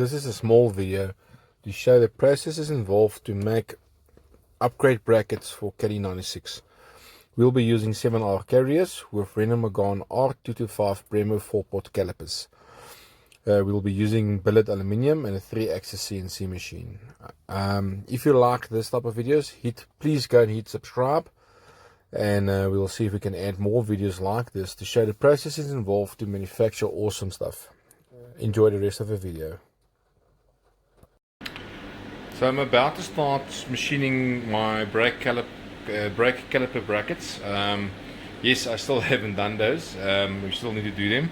This is a small video to show the processes involved to make upgrade brackets for Caddy 96. We'll be using 7R carriers with Renault Megane R225 Brembo 4-pot calipers. We'll be using billet aluminium and a 3-axis CNC machine. If you like this type of videos, please go and hit subscribe, and we'll see if we can add more videos like this to show the processes involved to manufacture awesome stuff. Enjoy the rest of the video. So I'm about to start machining my brake caliper brackets. Yes, I still haven't done those. We still need to do them.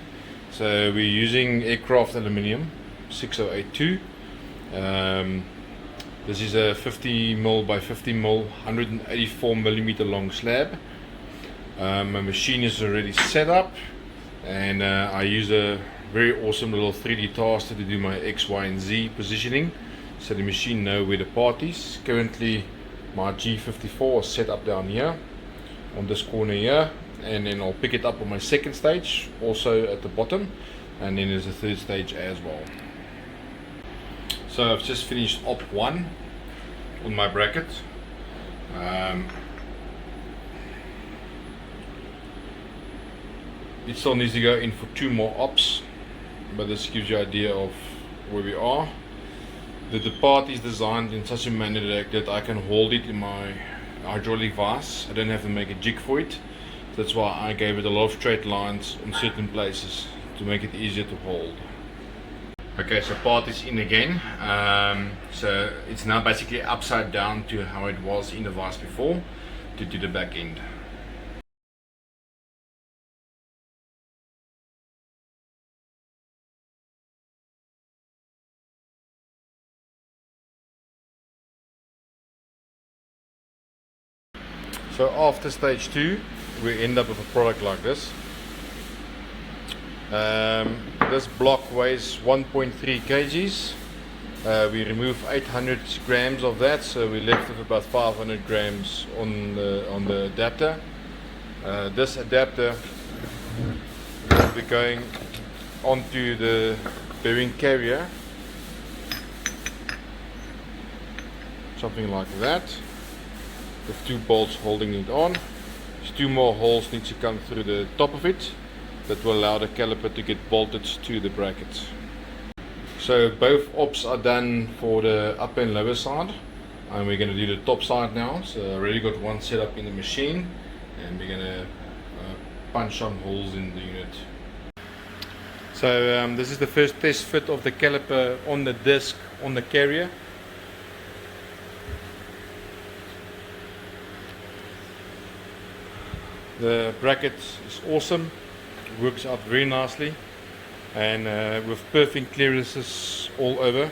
So we're using aircraft aluminium 6082. This is a 50mm by 50mm 184mm long slab. My machine is already set up, and I use a very awesome little 3D taster to do my X, Y and Z positioning, so the machine knows where the part is. Currently my G54 is set up down here on this corner here, and then I'll pick it up on my second stage also at the bottom, and then there's a third stage as well. So I've just finished op 1 on my bracket. It still needs to go in for 2 more ops, but this gives you an idea of where we are. The part is designed in such a manner that I can hold it in my hydraulic vise. I don't have to make a jig for it. That's why I gave it a lot of straight lines on certain places to make it easier to hold. Okay, so part is in again. So it's now basically upside down to how it was in the vise before to do the back end. So after stage 2 we end up with a product like this. This block weighs 1.3 kgs. We remove 800 grams of that, so we left with about 500 grams on the adapter. This adapter will be going onto the bearing carrier, something like that, with 2 bolts holding it on. There's 2 more holes need to come through the top of it that will allow the caliper to get bolted to the bracket. So both ops are done for the upper and lower side, and we're going to do the top side now. So I already got one set up in the machine, and we're going to punch some holes in the unit. So this is the first test fit of the caliper on the disc on the carrier. The bracket is awesome, works out very nicely, and with perfect clearances all over.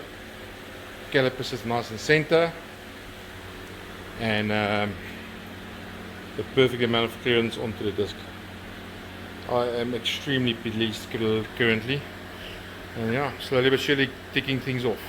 Calipers is nice and center, and the perfect amount of clearance onto the disc. I am extremely pleased currently, and yeah, slowly but surely ticking things off.